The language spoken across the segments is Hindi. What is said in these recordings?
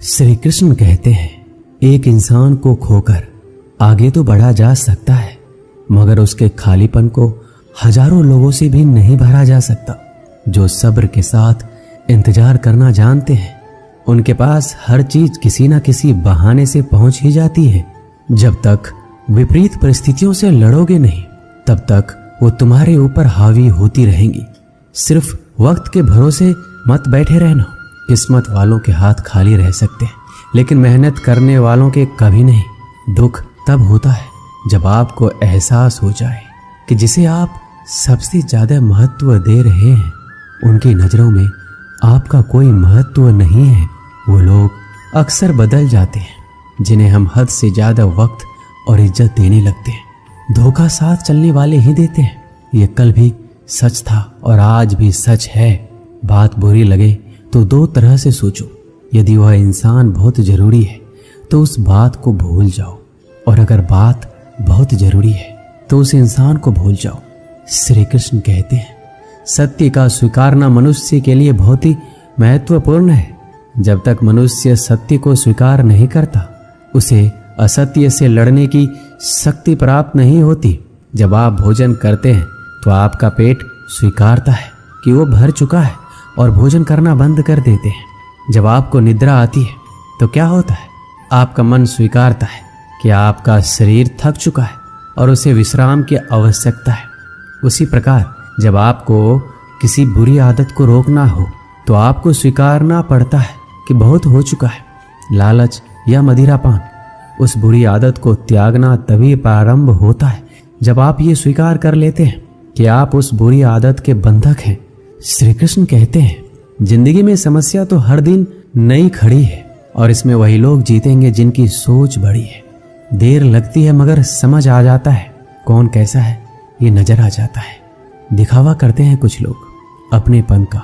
श्री कृष्ण कहते हैं, एक इंसान को खोकर आगे तो बढ़ा जा सकता है, मगर उसके खालीपन को हजारों लोगों से भी नहीं भरा जा सकता। जो सब्र के साथ इंतजार करना जानते हैं, उनके पास हर चीज किसी न किसी बहाने से पहुंच ही जाती है। जब तक विपरीत परिस्थितियों से लड़ोगे नहीं, तब तक वो तुम्हारे ऊपर हावी होती रहेंगी। सिर्फ वक्त के भरोसे मत बैठे रहना। किस्मत वालों के हाथ खाली रह सकते हैं, लेकिन मेहनत करने वालों के कभी नहीं। दुख तब होता है जब आपको एहसास हो जाए कि जिसे आप सबसे ज्यादा महत्व दे रहे हैं, उनकी नजरों में आपका कोई महत्व नहीं है। वो लोग अक्सर बदल जाते हैं जिन्हें हम हद से ज्यादा वक्त और इज्जत देने लगते हैं। धोखा साथ चलने वाले ही देते हैं। ये कल भी सच था और आज भी सच है। बात बुरी लगे तो दो तरह से सोचो। यदि वह इंसान बहुत जरूरी है तो उस बात को भूल जाओ, और अगर बात बहुत जरूरी है तो उस इंसान को भूल जाओ। श्री कृष्ण कहते हैं, सत्य का स्वीकारना मनुष्य के लिए बहुत ही महत्वपूर्ण है। जब तक मनुष्य सत्य को स्वीकार नहीं करता, उसे असत्य से लड़ने की शक्ति प्राप्त नहीं होती। जब आप भोजन करते हैं तो आपका पेट स्वीकारता है कि वो भर चुका है और भोजन करना बंद कर देते हैं। जब आपको निद्रा आती है तो क्या होता है? आपका मन स्वीकारता है कि आपका शरीर थक चुका है और उसे विश्राम की आवश्यकता है। उसी प्रकार जब आपको किसी बुरी आदत को रोकना हो तो आपको स्वीकारना पड़ता है कि बहुत हो चुका है। लालच या मदिरापान, उस बुरी आदत को त्यागना तभी प्रारंभ होता है जब आप ये स्वीकार कर लेते हैं कि आप उस बुरी आदत के बंधक हैं। श्री कृष्ण कहते हैं, जिंदगी में समस्या तो हर दिन नई खड़ी है, और इसमें वही लोग जीतेंगे जिनकी सोच बड़ी है। देर लगती है मगर समझ आ जाता है कौन कैसा है, ये नजर आ जाता है। दिखावा करते हैं कुछ लोग अपनेपन का,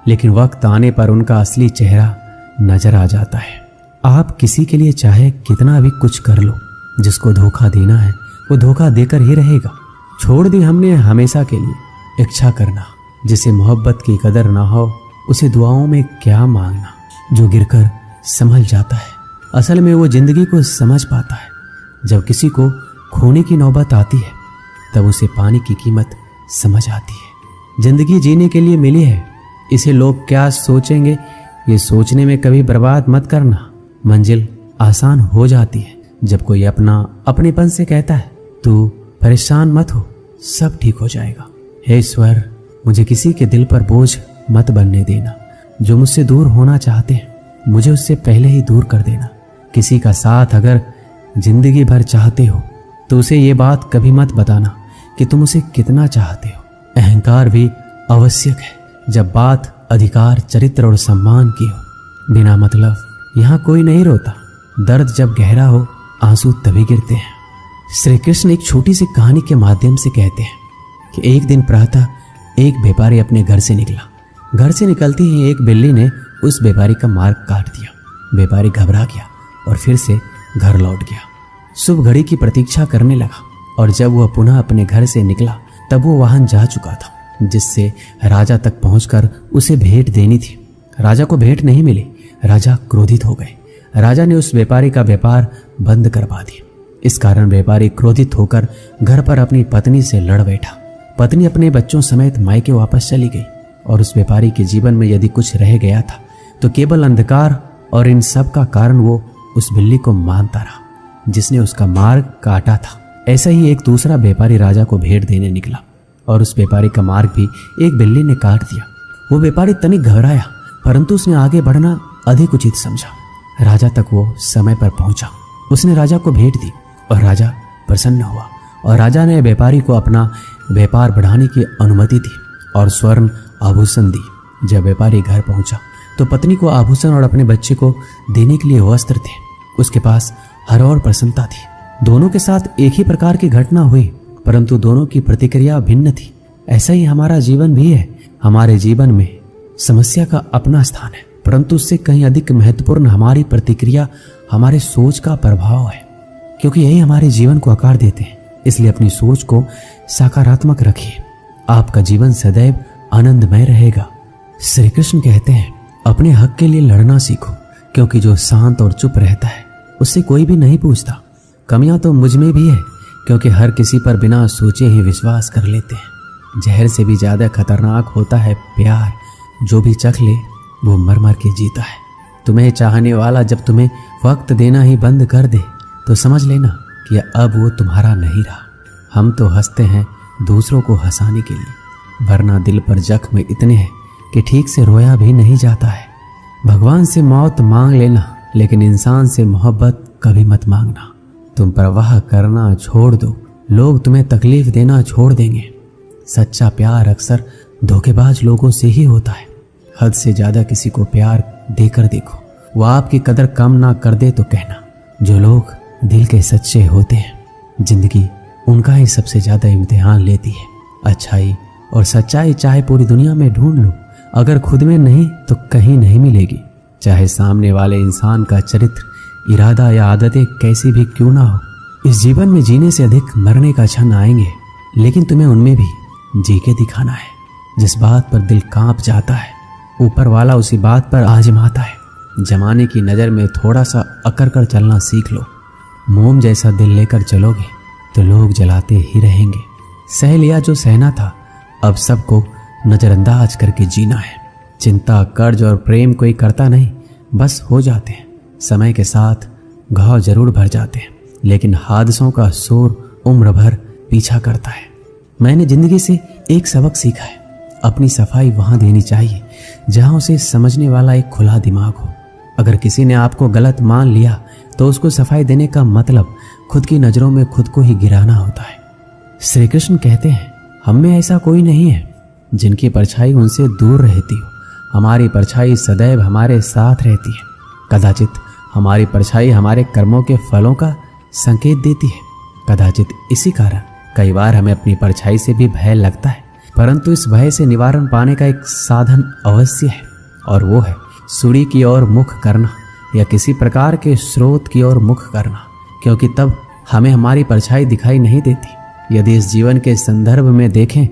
लेकिन वक्त आने पर उनका असली चेहरा नजर आ जाता है। आप किसी के लिए चाहे कितना भी कुछ कर लो, जिसको धोखा देना है वो धोखा देकर ही रहेगा। छोड़ दी हमने हमेशा के लिए इच्छा करना। जिसे मोहब्बत की कदर ना हो, उसे दुआओं में क्या मांगना। जो गिरकर संभल जाता है, असल में वो जिंदगी को समझ पाता है। जब किसी को खोने की नौबत आती है, तब उसे पाने की कीमत समझ आती है। जिंदगी जीने के लिए मिली है, इसे लोग क्या सोचेंगे ये सोचने में कभी बर्बाद मत करना। मंजिल आसान हो जाती है जब कोई अपनेपन से कहता है, तू परेशान मत हो, सब ठीक हो जाएगा। हे ईश्वर, मुझे किसी के दिल पर बोझ मत बनने देना। जो मुझसे दूर होना चाहते हैं, मुझे उससे पहले ही दूर कर देना। किसी का साथ अगर जिंदगी भर चाहते हो तो उसे ये बात कभी मत बताना कि तुम उसे कितना चाहते हो। अहंकार भी आवश्यक है जब बात अधिकार, चरित्र और सम्मान की हो। बिना मतलब यहाँ कोई नहीं रोता। दर्द जब गहरा हो, आंसू तभी गिरते हैं। श्री कृष्ण एक छोटी सी कहानी के माध्यम से कहते हैं कि एक दिन प्रातः एक व्यापारी अपने घर से निकला। घर से निकलते ही एक बिल्ली ने उस व्यापारी का मार्ग काट दिया। व्यापारी घबरा गया और फिर से घर लौट गया। शुभ घड़ी की प्रतीक्षा करने लगा, और जब वह पुनः अपने घर से निकला तब वो वाहन जा चुका था जिससे राजा तक पहुंचकर उसे भेंट देनी थी। राजा को भेंट नहीं मिली। राजा क्रोधित हो गए। राजा ने उस व्यापारी का व्यापार बंद करवा दिया। इस कारण व्यापारी क्रोधित होकर घर पर अपनी पत्नी से लड़ बैठा। पत्नी अपने बच्चों समेत मायके वापस चली गई, और उस व्यापारी के जीवन में यदि कुछ रह गया था तो केवल अंधकार, और इन सब का कारण वो उस बिल्ली को मानता रहा जिसने उसका मार्ग काटा था। ऐसा ही एक दूसरा व्यापारी राजा को भेंट देने निकला, और उस व्यापारी का मार्ग भी एक बिल्ली ने काट दिया। वो व्यापारी तनिक घबराया, परंतु उसने आगे बढ़ना अधिक उचित समझा। राजा तक वो समय पर पहुंचा। उसने राजा को भेंट दी और राजा प्रसन्न हुआ, और राजा ने व्यापारी को अपना व्यापार बढ़ाने की अनुमति दी और स्वर्ण आभूषण दी। जब व्यापारी घर पहुंचा तो पत्नी को आभूषण और अपने बच्चे को देने के लिए वस्त्र थे। उसके पास हर और प्रसन्नता थी। दोनों के साथ एक ही प्रकार की घटना हुई, परंतु दोनों की प्रतिक्रिया भिन्न थी। ऐसा ही हमारा जीवन भी है। हमारे जीवन में समस्या का अपना स्थान है, परंतु उससे कहीं अधिक महत्वपूर्ण हमारी प्रतिक्रिया, हमारे सोच का प्रभाव है, क्योंकि यही हमारे जीवन को आकार देते हैं। इसलिए अपनी सोच को सकारात्मक रखिए, आपका जीवन सदैव आनंदमय रहेगा। श्री कृष्ण कहते हैं, अपने हक के लिए लड़ना सीखो। क्योंकि जो शांत और चुप रहता है उससे कोई भी नहीं पूछता। कमियां तो मुझ में भी है, क्योंकि हर किसी पर बिना सोचे ही विश्वास कर लेते हैं। जहर से भी ज्यादा खतरनाक होता है प्यार, जो भी चख ले वो मर मर के जीता है। तुम्हें चाहने वाला जब तुम्हें वक्त देना ही बंद कर दे तो समझ लेना कि अब वो तुम्हारा नहीं रहा। हम तो हंसते हैं दूसरों को हंसाने के लिए, वरना दिल पर जख्म इतने हैं कि ठीक से रोया भी नहीं जाता है। भगवान से मौत मांग लेना, लेकिन इंसान से मोहब्बत कभी मत मांगना। तुम परवाह करना छोड़ दो, लोग तुम्हें तकलीफ देना छोड़ देंगे। सच्चा प्यार अक्सर धोखेबाज लोगों से ही होता है। हद से ज्यादा किसी को प्यार देकर देखो, वो आपकी कदर कम ना कर दे तो कहना। जो लोग दिल के सच्चे होते हैं, जिंदगी उनका ही सबसे ज्यादा इम्तिहान लेती है। अच्छाई और सच्चाई चाहे पूरी दुनिया में ढूंढ लो, अगर खुद में नहीं तो कहीं नहीं मिलेगी। चाहे सामने वाले इंसान का चरित्र, इरादा या आदतें कैसी भी क्यों ना हो, इस जीवन में जीने से अधिक मरने का क्षण आएंगे, लेकिन तुम्हें उनमें भी जी के दिखाना है। जिस बात पर दिल कांप जाता है, ऊपर वाला उसी बात पर आजमाता है। जमाने की नज़र में थोड़ा सा अकड़ कर चलना सीख लो। मोम जैसा दिल लेकर चलोगे तो लोग जलाते ही रहेंगे। सह लिया जो सहना था, अब सबको नज़रअंदाज करके जीना है। चिंता, कर्ज और प्रेम कोई करता नहीं, बस हो जाते हैं। समय के साथ घाव जरूर भर जाते हैं, लेकिन हादसों का शोर उम्र भर पीछा करता है। मैंने जिंदगी से एक सबक सीखा है, अपनी सफाई वहां देनी चाहिए जहां उसे समझने वाला एक खुला दिमाग हो। अगर किसी ने आपको गलत मान लिया तो उसको सफाई देने का मतलब खुद की नजरों में खुद को ही गिराना होता है। श्री कृष्ण कहते हैं, हम में ऐसा कोई नहीं है जिनकी परछाई उनसे दूर रहती हो। हमारी परछाई सदैव हमारे साथ रहती है। कदाचित हमारी परछाई हमारे कर्मों के फलों का संकेत देती है। कदाचित इसी कारण कई बार हमें अपनी परछाई से भी भय लगता है, परंतु इस भय से निवारण पाने का एक साधन अवश्य है, और वो है सूर्य की ओर मुख करना या किसी प्रकार के स्रोत की ओर मुख करना, क्योंकि तब हमें हमारी परछाई दिखाई नहीं देती। यदि इस जीवन के संदर्भ में देखें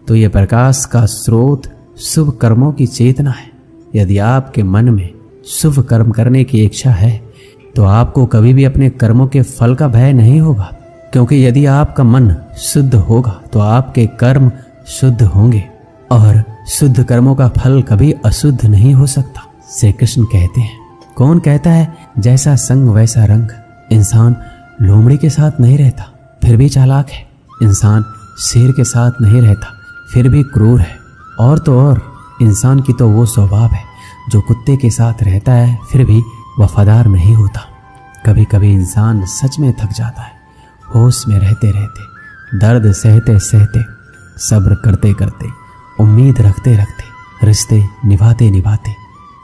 तो ये प्रकाश का स्रोत शुभ कर्मों की चेतना है। यदि आपके मन में शुभ कर्म करने की इच्छा है तो आपको कभी भी अपने कर्मों के फल का भय नहीं होगा, क्योंकि यदि आपका मन शुद्ध होगा तो आपके कर्म शुद्ध होंगे, और शुद्ध कर्मों का फल कभी अशुद्ध नहीं हो सकता। श्री कृष्ण कहते हैं, कौन कहता है जैसा संग वैसा रंग। इंसान लोमड़ी के साथ नहीं रहता फिर भी चालाक है। इंसान शेर के साथ नहीं रहता फिर भी क्रूर है। और तो और इंसान की तो वो स्वभाव है जो कुत्ते के साथ रहता है फिर भी वफादार नहीं होता। कभी कभी इंसान सच में थक जाता है, होश में रहते रहते, दर्द सहते सहते, सब्र करते करते, उम्मीद रखते रखते, रिश्ते निभाते निभाते,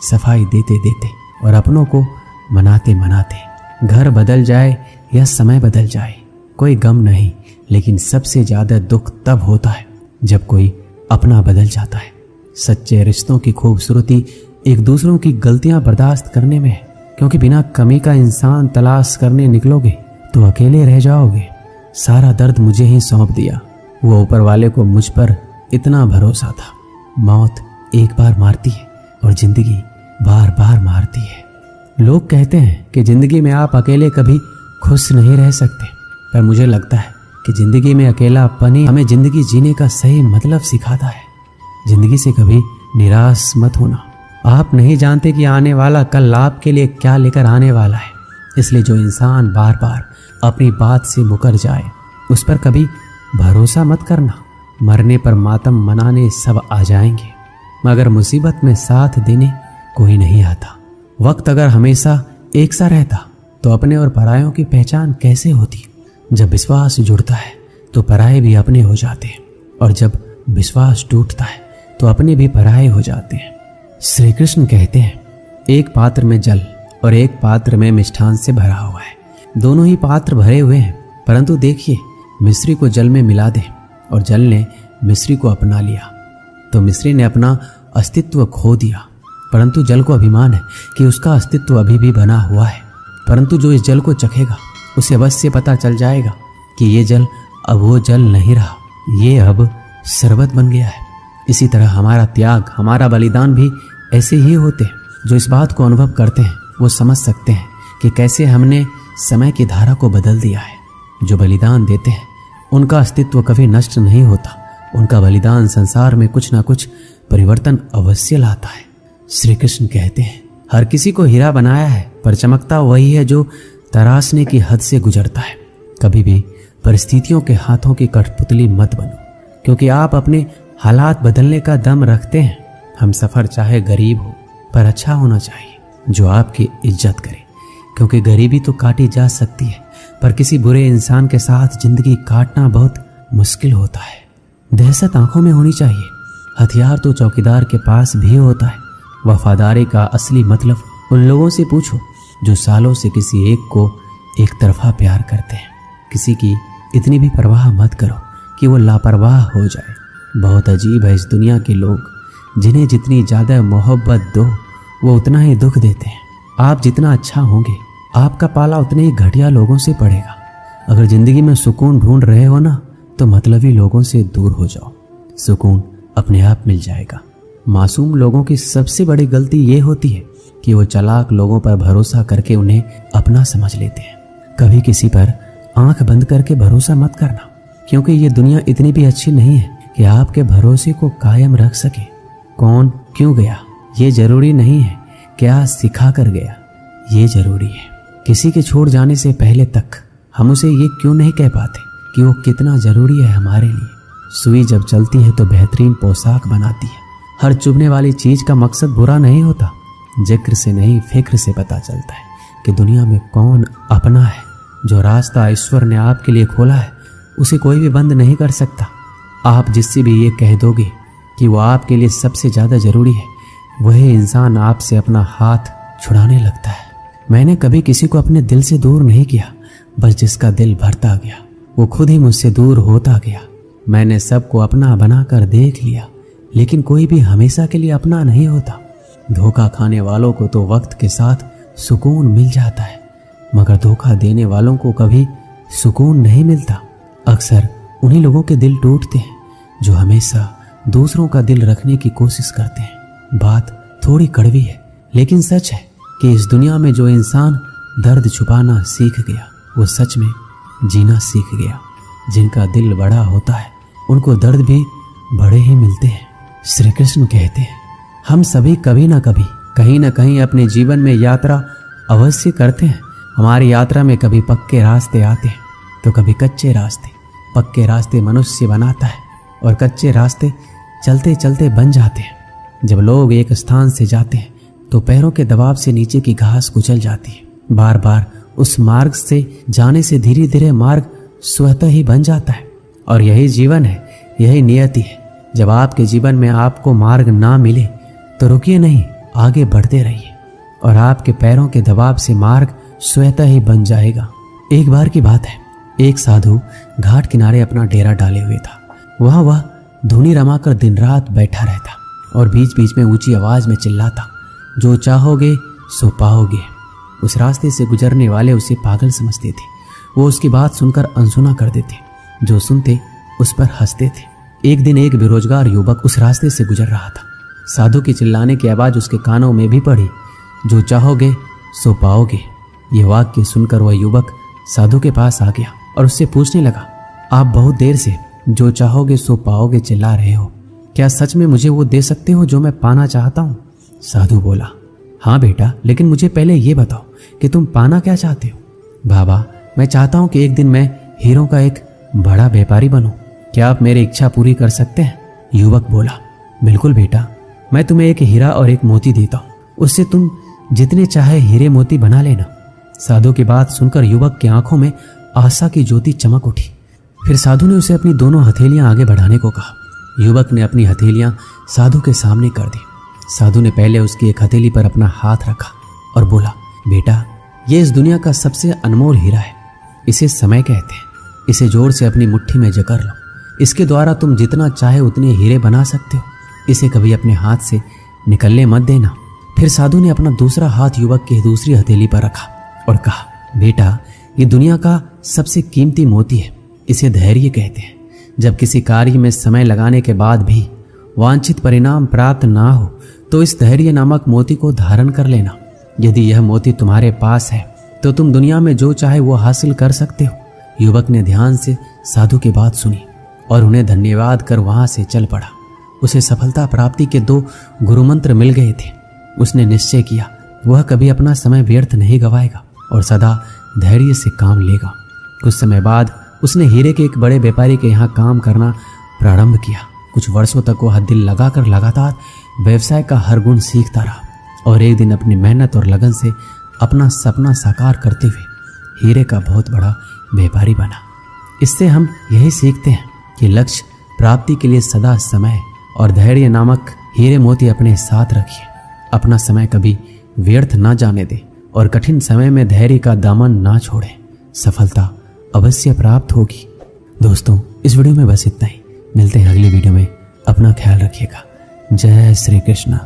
सफाई देते देते और अपनों को मनाते मनाते। घर बदल जाए या समय बदल जाए कोई गम नहीं, लेकिन सबसे ज्यादा दुख तब होता है जब कोई अपना बदल जाता है। सच्चे रिश्तों की खूबसूरती एक दूसरों की गलतियां बर्दाश्त करने में है, क्योंकि बिना कमी का इंसान तलाश करने निकलोगे तो अकेले रह जाओगे। सारा दर्द मुझे ही सौंप दिया, वो ऊपर वाले को मुझ पर इतना भरोसा था। मौत एक बार मारती है और जिंदगी बार बार मारती है। लोग कहते हैं कि जिंदगी में आप अकेले कभी खुश नहीं रह सकते, पर मुझे लगता है कि जिंदगी में अकेलापन ही हमें जिंदगी जीने का सही मतलब सिखाता है। जिंदगी से कभी निराश मत होना। आप नहीं जानते कि आने वाला कल आपके लिए क्या लेकर आने वाला है, इसलिए जो इंसान बार बार अपनी बात से मुकर जाए उस पर कभी भरोसा मत करना। मरने पर मातम मनाने सब आ जाएंगे, मगर मुसीबत में साथ देने कोई नहीं आता। वक्त अगर हमेशा एक सा रहता तो अपने और परायों की पहचान कैसे होती। जब विश्वास जुड़ता है तो पराये भी अपने हो जाते हैं, और जब विश्वास टूटता है तो अपने भी पराये हो जाते हैं। श्री कृष्ण कहते हैं, एक पात्र में जल और एक पात्र में मिष्ठान से भरा हुआ है। दोनों ही पात्र भरे हुए हैं, परंतु देखिए, मिस्री को जल में मिला दे और जल ने मिस्री को अपना लिया तो मिस्री ने अपना अस्तित्व खो दिया। परंतु जल को अभिमान है कि उसका अस्तित्व अभी भी बना हुआ है। परंतु जो इस जल को चखेगा उसे अवश्य पता चल जाएगा कि ये जल अब वो जल नहीं रहा, ये अब शरबत बन गया है। इसी तरह हमारा त्याग, हमारा बलिदान भी ऐसे ही होते हैं। जो इस बात को अनुभव करते हैं वो समझ सकते हैं कि कैसे हमने समय की धारा को बदल दिया है। जो बलिदान देते हैं उनका अस्तित्व कभी नष्ट नहीं होता। उनका बलिदान संसार में कुछ ना कुछ परिवर्तन अवश्य लाता है। श्री कृष्ण कहते हैं, हर किसी को हीरा बनाया है, पर चमकता वही है जो तराशने की हद से गुजरता है। कभी भी परिस्थितियों के हाथों की कठपुतली मत बनो, क्योंकि आप अपने हालात बदलने का दम रखते हैं। हम सफर चाहे गरीब हो पर अच्छा होना चाहिए, जो आपकी इज्जत करे, क्योंकि गरीबी तो काटी जा सकती है, पर किसी बुरे इंसान के साथ जिंदगी काटना बहुत मुश्किल होता है। दहशत आंखों में होनी चाहिए। हथियार तो चौकीदार के पास भी होता है। वफादारी का असली मतलब उन लोगों से पूछो जो सालों से किसी एक को एक तरफा प्यार करते हैं। किसी की इतनी भी परवाह मत करो कि वो लापरवाह हो जाए। बहुत अजीब है इस दुनिया के लोग, जिन्हें जितनी ज़्यादा मोहब्बत दो वो उतना ही दुख देते हैं। आप जितना अच्छा होंगे आपका पाला उतने ही घटिया लोगों से पड़ेगा। अगर जिंदगी में सुकून ढूंढ रहे हो ना, तो मतलबी लोगों से दूर हो जाओ, सुकून अपने आप मिल जाएगा। मासूम लोगों की सबसे बड़ी गलती ये होती है कि वो चालाक लोगों पर भरोसा करके उन्हें अपना समझ लेते हैं। कभी किसी पर आंख बंद करके भरोसा मत करना, क्योंकि ये दुनिया इतनी भी अच्छी नहीं है कि आपके भरोसे को कायम रख सके। कौन क्यों गया ये जरूरी नहीं है, क्या सिखा कर गया ये जरूरी है। किसी के छोड़ जाने से पहले तक हम उसे ये क्यों नहीं कह पाते कि वो कितना जरूरी है हमारे लिए। सुई जब चलती है तो बेहतरीन पोशाक बनाती है। हर चुभने वाली चीज का मकसद बुरा नहीं होता। जिक्र से नहीं फिक्र से पता चलता है कि दुनिया में कौन अपना है। जो रास्ता ईश्वर ने आपके लिए खोला है उसे कोई भी बंद नहीं कर सकता। आप जिससे भी ये कह दोगे कि वो आपके लिए सबसे ज़्यादा ज़रूरी है, वही इंसान आपसे अपना हाथ छुड़ाने लगता है। मैंने कभी किसी को अपने दिल से दूर नहीं किया, बस जिसका दिल भरता गया वो खुद ही मुझसे दूर होता गया। मैंने सबको अपना बनाकर देख लिया, लेकिन कोई भी हमेशा के लिए अपना नहीं होता। धोखा खाने वालों को तो वक्त के साथ सुकून मिल जाता है, मगर धोखा देने वालों को कभी सुकून नहीं मिलता। अक्सर उन्हीं लोगों के दिल टूटते हैं जो हमेशा दूसरों का दिल रखने की कोशिश करते हैं। बात थोड़ी कड़वी है, लेकिन सच है कि इस दुनिया में जो इंसान दर्द छुपाना सीख गया वो सच में जीना सीख गया। जिनका दिल बड़ा होता है उनको दर्द भी बड़े ही मिलते हैं। श्री कृष्ण कहते हैं, हम सभी कभी ना कभी कहीं ना कहीं अपने जीवन में यात्रा अवश्य करते हैं। हमारी यात्रा में कभी पक्के रास्ते आते हैं तो कभी कच्चे रास्ते। पक्के रास्ते मनुष्य बनाता है और कच्चे रास्ते चलते चलते बन जाते हैं। जब लोग एक स्थान से जाते हैं तो पैरों के दबाव से नीचे की घास कुचल जाती है। बार बार उस मार्ग से जाने से धीरे धीरे मार्ग स्वतः ही बन जाता है। और यही जीवन है, यही नियति है। जब आपके जीवन में आपको मार्ग ना मिले तो रुकिए नहीं, आगे बढ़ते रहिए और आपके पैरों के दबाव से मार्ग स्वतः ही बन जाएगा। एक बार की बात है, एक साधु घाट किनारे अपना डेरा डाले हुए था। वहाँ वह धुनी रमाकर दिन रात बैठा रहता और बीच बीच में ऊंची आवाज में चिल्लाता, जो चाहोगे सो पाओगे। उस रास्ते से गुजरने वाले उसे पागल समझते थे। वो उसकी बात सुनकर अनसुना कर देते, जो सुनते उस पर हंसते थे। एक दिन एक बेरोजगार युवक उस रास्ते से गुजर रहा था। साधु की चिल्लाने की आवाज उसके कानों में भी पड़ी, जो चाहोगे सो पाओगे। ये वाक्य सुनकर वह युवक साधु के पास आ गया और उससे पूछने लगा, आप बहुत देर से जो चाहोगे सो पाओगे चिल्ला रहे हो, क्या सच में मुझे वो दे सकते हो जो मैं पाना चाहता हूँ? साधु बोला, हाँ बेटा, लेकिन मुझे पहले ये बताओ कि तुम पाना क्या चाहते हो? बाबा, मैं चाहता हूँ कि एक दिन मैं हीरों का एक बड़ा व्यापारी बनूं। क्या आप मेरी इच्छा पूरी कर सकते हैं? युवक बोला, बिल्कुल बेटा, मैं तुम्हें एक हीरा और एक मोती देता हूँ, उससे तुम जितने चाहे हीरे मोती बना लेना। साधु की बात सुनकर युवक की आंखों में आशा की ज्योति चमक उठी। फिर साधु ने उसे अपनी दोनों हथेलियां आगे बढ़ाने को कहा। युवक ने अपनी हथेलियां साधु के सामने कर दी। साधु ने पहले उसकी एक हथेली पर अपना हाथ रखा और बोला, बेटा, ये इस दुनिया का सबसे अनमोल हीरा है। इसे समय कहते हैं। इसे जोर से अपनी मुट्ठी में जकड़ लो। इसके द्वारा तुम जितना चाहे उतने हीरे बना सकते हो। इसे कभी अपने हाथ से निकलने मत देना। फिर साधु ने अपना दूसरा हाथ युवक की दूसरी हथेली पर रखा और कहा, बेटा, ये दुनिया का सबसे कीमती मोती है। इसे धैर्य कहते हैं। जब किसी कार्य में समय लगाने के बाद भी वांछित परिणाम प्राप्त ना हो तो इस धैर्य नामक मोती को धारण कर लेना। यदि यह मोती तुम्हारे पास है तो तुम दुनिया में जो चाहे वो हासिल कर सकते हो। युवक ने ध्यान से साधु की बात सुनी और उन्हें धन्यवाद कर वहां से चल पड़ा। उसे सफलता प्राप्ति के 2 गुरु मंत्र मिल गए थे। उसने निश्चय किया वह कभी अपना समय व्यर्थ नहीं गवाएगा और सदा धैर्य से काम लेगा। कुछ समय बाद उसने हीरे के एक बड़े व्यापारी के यहाँ काम करना प्रारंभ किया। कुछ वर्षों तक वह दिल लगाकर लगातार व्यवसाय का हर गुण सीखता रहा और एक दिन अपनी मेहनत और लगन से अपना सपना साकार करते हुए हीरे का बहुत बड़ा व्यापारी बना। इससे हम यही सीखते हैं कि लक्ष्य प्राप्ति के लिए सदा समय और धैर्य नामक हीरे मोती अपने साथ रखिए। अपना समय कभी व्यर्थ ना जाने दें और कठिन समय में धैर्य का दामन ना छोड़ें। सफलता अवश्य प्राप्त होगी। दोस्तों, इस वीडियो में बस इतना ही। मिलते हैं अगली वीडियो में। अपना ख्याल रखिएगा। जय श्री कृष्ण।